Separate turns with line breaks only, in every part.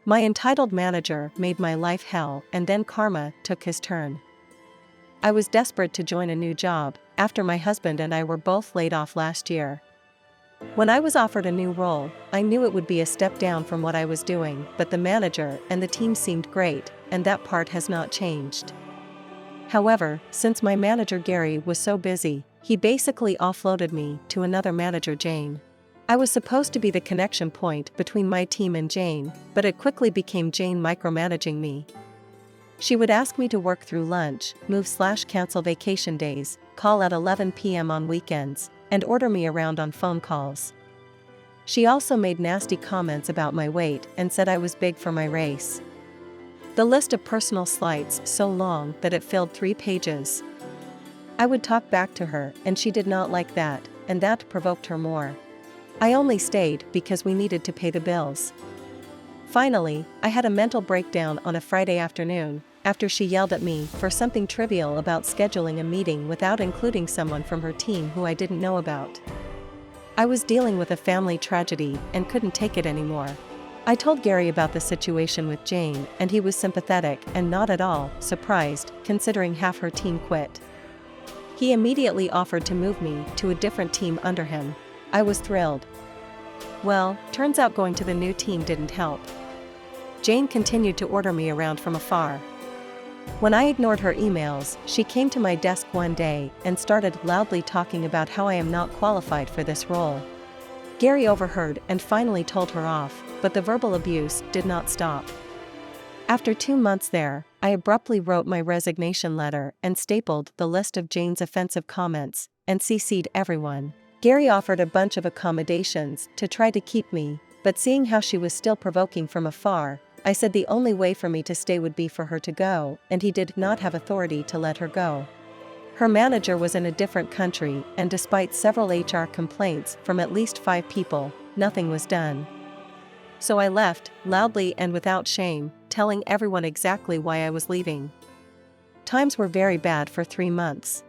My entitled manager made my life hell, and then karma took his turn. I was desperate to join a new job, after my husband and I were both laid off last year. When I was offered a new role, I knew it would be a step down from what I was doing, but the manager and the team seemed great, and that part has not changed. However, since my manager Gary was so busy, he basically offloaded me to another manager, Jane. I was supposed to be the connection point between my team and Jane, but it quickly became Jane micromanaging me. She would ask me to work through lunch, move/cancel vacation days, call at 11 p.m. on weekends, and order me around on phone calls. She also made nasty comments about my weight and said I was big for my race. The list of personal slights so long that it filled 3 pages. I would talk back to her, and she did not like that, and that provoked her more. I only stayed because we needed to pay the bills. Finally, I had a mental breakdown on a Friday afternoon, after she yelled at me for something trivial about scheduling a meeting without including someone from her team who I didn't know about. I was dealing with a family tragedy and couldn't take it anymore. I told Gary about the situation with Jane, and he was sympathetic and not at all surprised, considering half her team quit. He immediately offered to move me to a different team under him. I was thrilled. Well, turns out going to the new team didn't help. Jane continued to order me around from afar. When I ignored her emails, she came to my desk one day and started loudly talking about how I am not qualified for this role. Gary overheard and finally told her off, but the verbal abuse did not stop. After 2 months there, I abruptly wrote my resignation letter and stapled the list of Jane's offensive comments, and CC'd everyone. Gary offered a bunch of accommodations to try to keep me, but seeing how she was still provoking from afar, I said the only way for me to stay would be for her to go, and he did not have authority to let her go. Her manager was in a different country, and despite several HR complaints from at least 5 people, nothing was done. So I left, loudly and without shame, telling everyone exactly why I was leaving. Times were very bad for 3 months.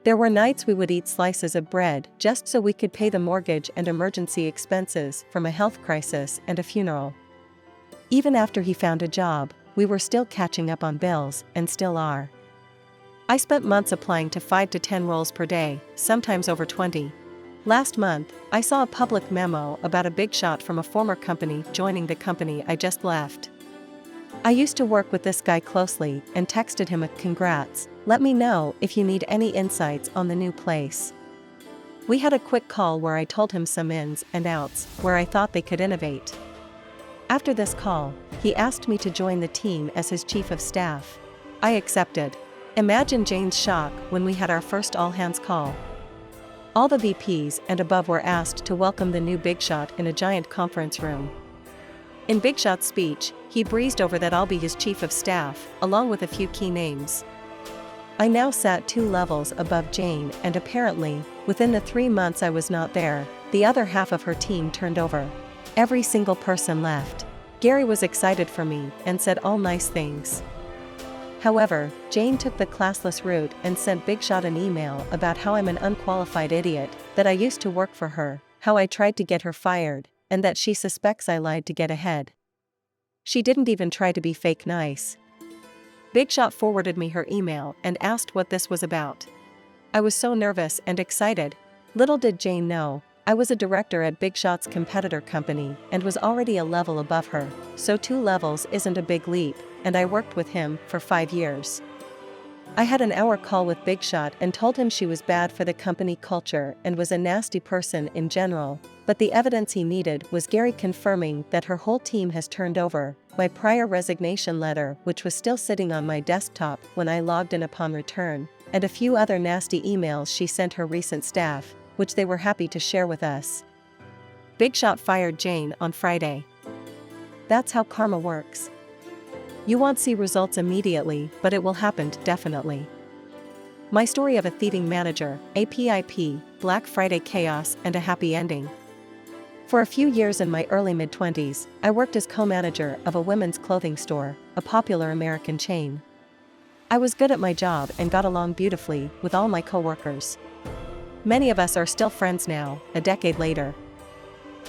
There were nights we would eat slices of bread just so we could pay the mortgage and emergency expenses from a health crisis and a funeral. Even after he found a job, we were still catching up on bills, and still are. I spent months applying to 5 to 10 roles per day, sometimes over 20. Last month, I saw a public memo about a big shot from a former company joining the company I just left. I used to work with this guy closely and texted him a "Congrats, let me know if you need any insights on the new place." We had a quick call where I told him some ins and outs where I thought they could innovate. After this call, he asked me to join the team as his chief of staff. I accepted. Imagine Jane's shock when we had our first all-hands call. All the VPs and above were asked to welcome the new big shot in a giant conference room. In Big Shot's speech, he breezed over that I'll be his chief of staff, along with a few key names. I now sat 2 levels above Jane, and apparently, within the 3 months I was not there, the other half of her team turned over. Every single person left. Gary was excited for me and said all nice things. However, Jane took the classless route and sent Big Shot an email about how I'm an unqualified idiot, that I used to work for her, how I tried to get her fired, and that she suspects I lied to get ahead. She didn't even try to be fake nice. Big Shot forwarded me her email and asked what this was about. I was so nervous and excited. Little did Jane know, I was a director at Big Shot's competitor company and was already a level above her, so 2 levels isn't a big leap, and I worked with him for 5 years. I had an hour call with Big Shot and told him she was bad for the company culture and was a nasty person in general, but the evidence he needed was Gary confirming that her whole team has turned over, my prior resignation letter which was still sitting on my desktop when I logged in upon return, and a few other nasty emails she sent her recent staff, which they were happy to share with us. Big Shot fired Jane on Friday. That's how karma works. You won't see results immediately, but it will happen definitely. My story of a thieving manager, APIP, Black Friday chaos and a happy ending. For a few years in my early mid-20s, I worked as co-manager of a women's clothing store, a popular American chain. I was good at my job and got along beautifully with all my co-workers. Many of us are still friends now, a decade later.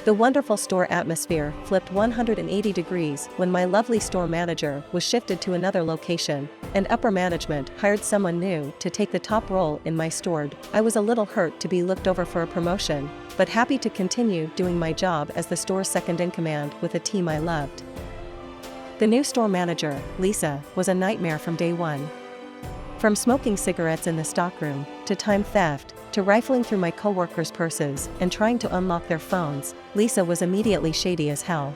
The wonderful store atmosphere flipped 180 degrees when my lovely store manager was shifted to another location, and upper management hired someone new to take the top role in my store. I was a little hurt to be looked over for a promotion, but happy to continue doing my job as the store's second-in-command with a team I loved. The new store manager, Lisa, was a nightmare from day one. From smoking cigarettes in the stockroom, to time theft, to rifling through my coworkers' purses and trying to unlock their phones, Lisa was immediately shady as hell.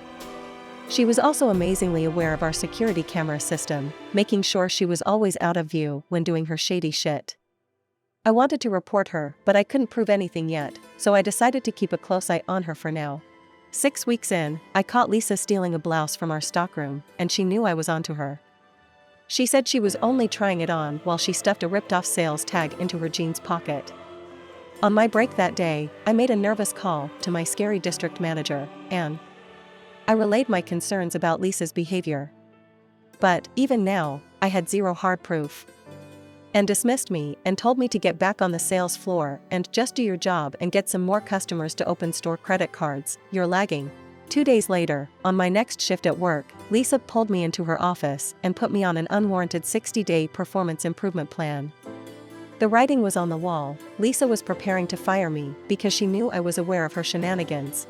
She was also amazingly aware of our security camera system, making sure she was always out of view when doing her shady shit. I wanted to report her, but I couldn't prove anything yet, so I decided to keep a close eye on her for now. 6 weeks in, I caught Lisa stealing a blouse from our stockroom, and she knew I was onto her. She said she was only trying it on while she stuffed a ripped-off sales tag into her jeans pocket. On my break that day, I made a nervous call to my scary district manager, Anne. I relayed my concerns about Lisa's behavior. But, even now, I had zero hard proof. Anne dismissed me and told me to get back on the sales floor and just do your job and get some more customers to open store credit cards. You're lagging. 2 days later, on my next shift at work, Lisa pulled me into her office and put me on an unwarranted 60-day performance improvement plan. The writing was on the wall. Lisa was preparing to fire me because she knew I was aware of her shenanigans.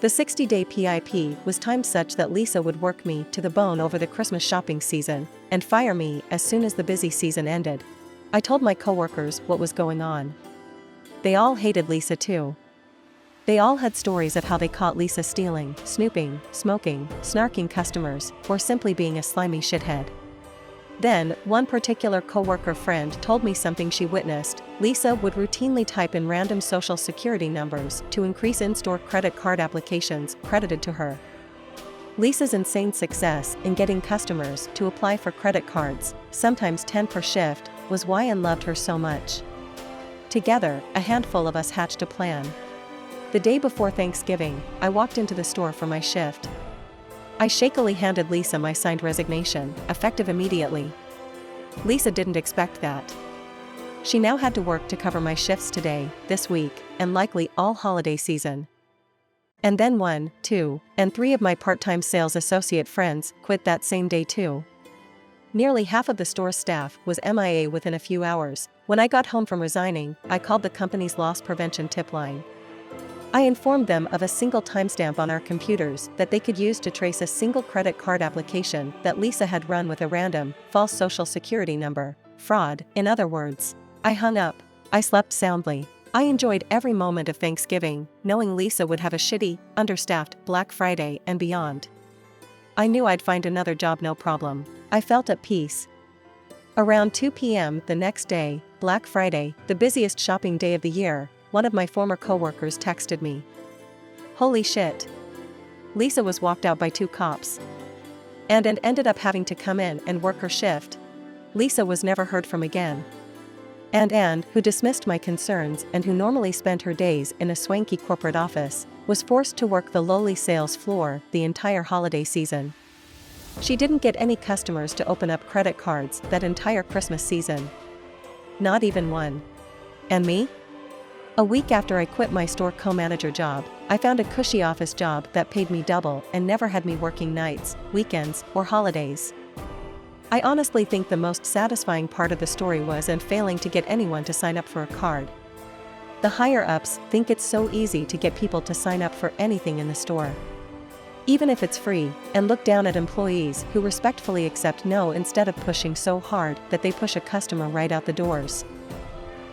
The 60-day PIP was timed such that Lisa would work me to the bone over the Christmas shopping season and fire me as soon as the busy season ended. I told my coworkers what was going on. They all hated Lisa too. They all had stories of how they caught Lisa stealing, snooping, smoking, snarking customers, or simply being a slimy shithead. Then, one particular coworker friend told me something she witnessed. Lisa would routinely type in random social security numbers to increase in-store credit card applications credited to her. Lisa's insane success in getting customers to apply for credit cards, sometimes 10 per shift, was why Anne loved her so much. Together, a handful of us hatched a plan. The day before Thanksgiving, I walked into the store for my shift. I shakily handed Lisa my signed resignation, effective immediately. Lisa didn't expect that. She now had to work to cover my shifts today, this week, and likely all holiday season. And then 1, 2, and 3 of my part-time sales associate friends quit that same day too. Nearly half of the store's staff was MIA within a few hours. When I got home from resigning, I called the company's loss prevention tip line. I informed them of a single timestamp on our computers that they could use to trace a single credit card application that Lisa had run with a random, false social security number. Fraud, in other words. I hung up. I slept soundly. I enjoyed every moment of Thanksgiving, knowing Lisa would have a shitty, understaffed Black Friday and beyond. I knew I'd find another job no problem. I felt at peace. Around 2 p.m. the next day, Black Friday, the busiest shopping day of the year, one of my former coworkers texted me. Holy shit. Lisa was walked out by 2 cops. And ended up having to come in and work her shift. Lisa was never heard from again. And Anne, who dismissed my concerns and who normally spent her days in a swanky corporate office, was forced to work the lowly sales floor the entire holiday season. She didn't get any customers to open up credit cards that entire Christmas season. Not even one. And me? A week after I quit my store co-manager job, I found a cushy office job that paid me double and never had me working nights, weekends, or holidays. I honestly think the most satisfying part of the story was in failing to get anyone to sign up for a card. The higher-ups think it's so easy to get people to sign up for anything in the store, even if it's free, and look down at employees who respectfully accept no instead of pushing so hard that they push a customer right out the doors.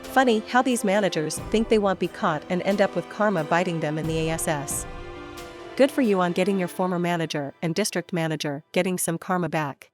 Funny how these managers think they won't be caught and end up with karma biting them in the ass. Good for you on getting your former manager and district manager getting some karma back.